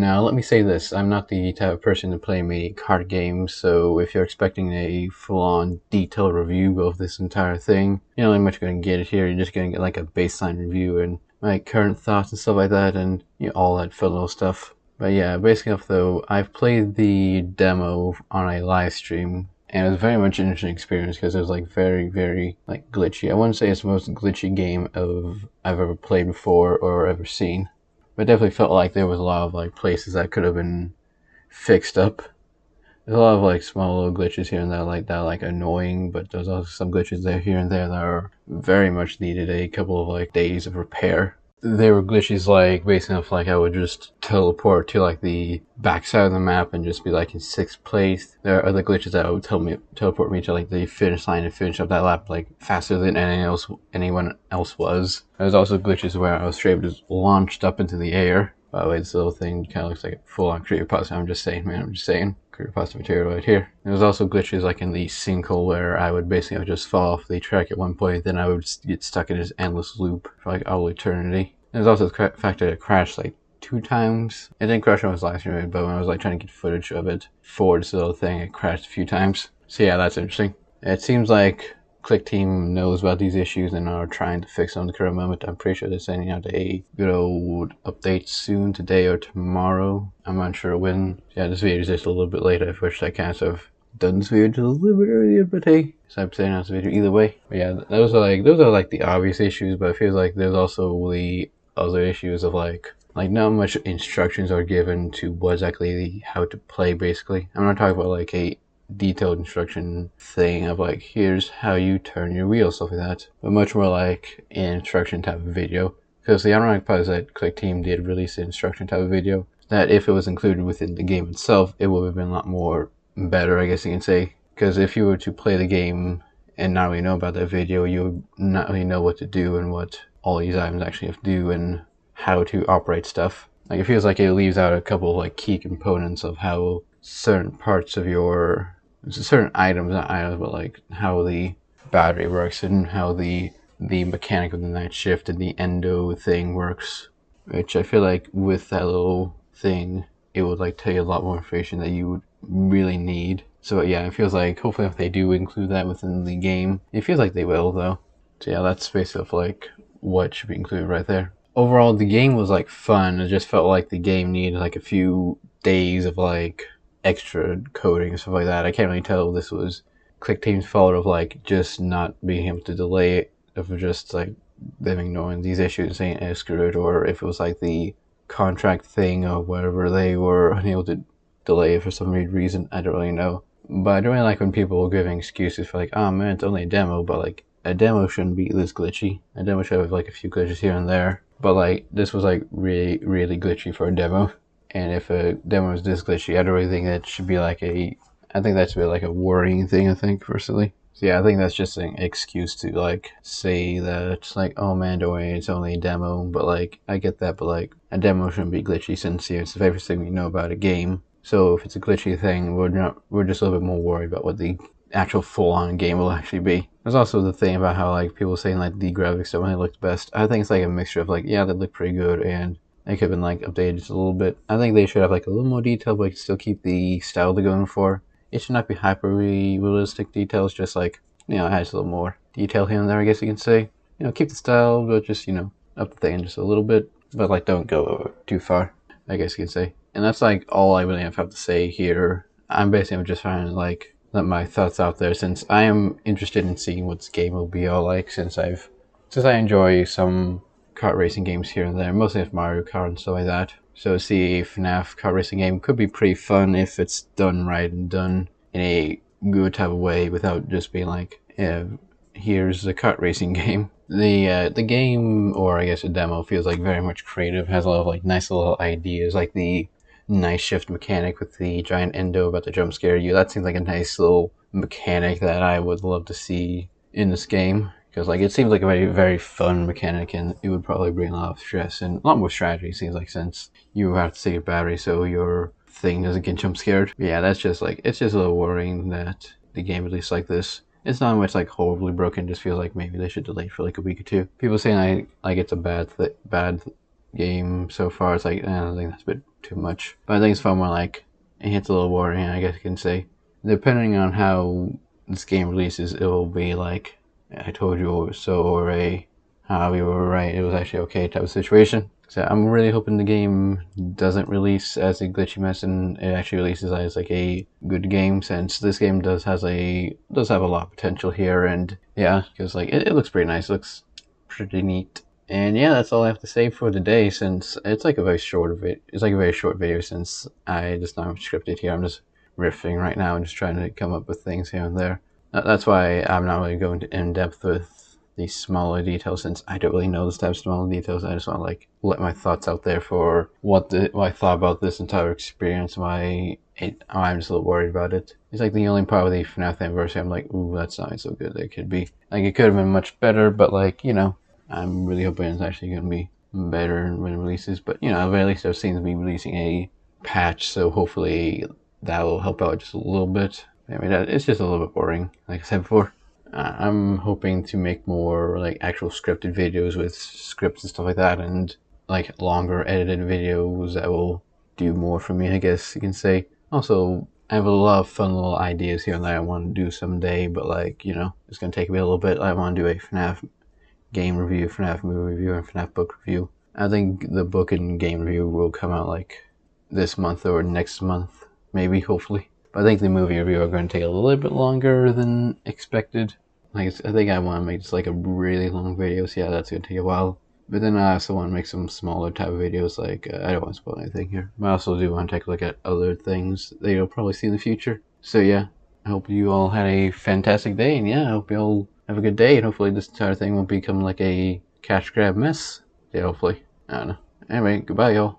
Now, let me say this. I'm not the type of person to play many card games, so if you're expecting a full-on detailed review of this entire thing, you're not really much going to get it here. You're just going to get like a baseline review and my current thoughts and stuff like that, and all that fun little stuff. But yeah, basically off though, I've played the demo on a live stream, and it was very much an interesting experience because it was like very like glitchy. I wouldn't say it's the most glitchy game I've ever played before or ever seen. But it definitely felt like there was a lot of like places that could have been fixed up. There's a lot of like small little glitches here and there like that, like annoying, but there's also some glitches there here and there that are very much needed a couple of like days of repair. There were glitches like basically off like I would just teleport to like the backside of the map and just be like in 6th place. There are other glitches that would teleport me to like the finish line and finish up that lap like faster than anyone else was. There's also glitches where I was straight up just launched up into the air. By the way, this little thing kind of looks like a full-on creepypasta. I'm just saying, man. I'm just saying. Creepypasta material right here. There's also glitches like in the sinkhole where I would basically just fall off the track at one point, then I would just get stuck in this endless loop for like all eternity. There's also the fact that it crashed like 2 times. It didn't crash when I was live streaming, but when I was like trying to get footage of it for this little thing, it crashed a few times. So yeah, that's interesting. It seems like Click Team knows about these issues and are trying to fix them at the current moment. I'm pretty sure they're sending out a good old update soon, today or tomorrow. I'm not sure when. Yeah, this video is just a little bit late. I wish I kind of done this video just a little bit earlier, but hey, so I'm saying out this video either way. But yeah, those are like the obvious issues, but it feels like there's also the other issues of like not much instructions are given to what exactly how to play. Basically, I'm not talking about like a detailed instruction thing of like here's how you turn your wheel, stuff like that, but much more like an instruction type of video. Because the ironic part is that Click Team did release an instruction type of video that if it was included within the game itself, it would have been a lot more better, I guess you can say. Because if you were to play the game and not really know about that video, you would not really know what to do and what all these items actually have to do and how to operate stuff. Like it feels like it leaves out a couple of like key components of how certain parts of your certain items, not items, but like how the battery works and how the mechanic of the night shift and the endo thing works, which I feel like with that little thing, it would like tell you a lot more information that you would really need. So yeah, it feels like hopefully if they do include that within the game, it feels like they will though. So yeah, that's basically like what should be included right there. Overall, the game was like fun. It just felt like the game needed like a few days of like extra coding and stuff like that. I can't really tell if this was Click Team's fault of like just not being able to delay it, if it was just like them ignoring these issues and saying screw it, or if it was like the contract thing or whatever, they were unable to delay it for some weird reason. I don't really know. But I don't really like when people are giving excuses for like, oh man, it's only a demo, but like a demo shouldn't be this glitchy. A demo should have like a few glitches here and there. But like this was like really glitchy for a demo. And if a demo is this glitchy, I don't really think that should be like I think that should be like a worrying thing, I think, personally. So yeah, I think that's just an excuse to like say that it's like, oh man, don't worry, it's only a demo. But like, I get that, but like a demo shouldn't be glitchy since it's the favorite thing we know about a game. So if it's a glitchy thing, we're just a little bit more worried about what the actual full-on game will actually be. There's also the thing about how like people saying like the graphics don't really look best. I think it's like a mixture of like, yeah, they look pretty good and they could have been like updated just a little bit. I think they should have like a little more detail, but still keep the style they're going for. It should not be hyper realistic details, just like, it has a little more detail here and there, I guess you can say. Keep the style, but just, up the thing just a little bit, but like don't go too far, I guess you can say. And that's like all I really have to say here. I'm basically just trying to like let my thoughts out there, since I am interested in seeing what this game will be all like, since I enjoy some kart racing games here and there, mostly with Mario Kart and stuff like that. So see a Fnaf kart racing game could be pretty fun if it's done right and done in a good type of way without just being like, yeah, here's a kart racing game. The game, or I guess a demo, feels like very much creative, has a lot of like nice little ideas, like the nice shift mechanic with the giant endo about to jump scare you. That seems like a nice little mechanic that I would love to see in this game. Because like it seems like a very fun mechanic, and it would probably bring a lot of stress and a lot more strategy, seems like, since you have to save your battery so your thing doesn't get jump scared. But yeah, that's just like, it's just a little worrying that the game released like this. It's not much like horribly broken, just feels like maybe they should delay for like a week or two. People saying like it's a bad game so far. It's like, I think that's a bit too much. But I think it's far more like, it hits a little boring, I guess you can say. Depending on how this game releases, it will be like, I told you so, or a, how you were right, it was actually okay type of situation. So I'm really hoping the game doesn't release as a glitchy mess and it actually releases as like a good game, since this game does have a lot of potential here. And yeah, because like it looks pretty nice, it looks pretty neat. And yeah, that's all I have to say for today, since it's like a very short video, since I just not scripted here. I'm just riffing right now and just trying to come up with things here and there. That's why I'm not really going in depth with these smaller details, since I don't really know this type of smaller details. I just want to like let my thoughts out there for what I thought about this entire experience, why I'm just a little worried about it. It's like the only part of the Fnaf anniversary I'm like, ooh, that's not so good. It could be like, it could have been much better, but like, you know, I'm really hoping it's actually going to be better when it releases. But you know, at the very least, there seems to be releasing a patch, so hopefully that will help out just a little bit. I mean, it's just a little bit boring, like I said before. I'm hoping to make more like actual scripted videos with scripts and stuff like that, and like longer edited videos that will do more for me, I guess you can say. Also, I have a lot of fun little ideas here and there I want to do someday, but like, you know, it's going to take me a little bit. I want to do a FNAF game review, FNAF movie review, and FNAF book review. I think the book and game review will come out like this month or next month, maybe, hopefully. But I think the movie review are going to take a little bit longer than expected. Like, I think I want to make just like a really long video, so yeah, that's going to take a while. But then I also want to make some smaller type of videos, like, I don't want to spoil anything here. But I also do want to take a look at other things that you'll probably see in the future. So yeah, I hope you all had a fantastic day, and yeah, I hope you all have a good day, and hopefully this entire thing won't become like a cash grab mess. Yeah, hopefully. I don't know. Anyway, goodbye, y'all.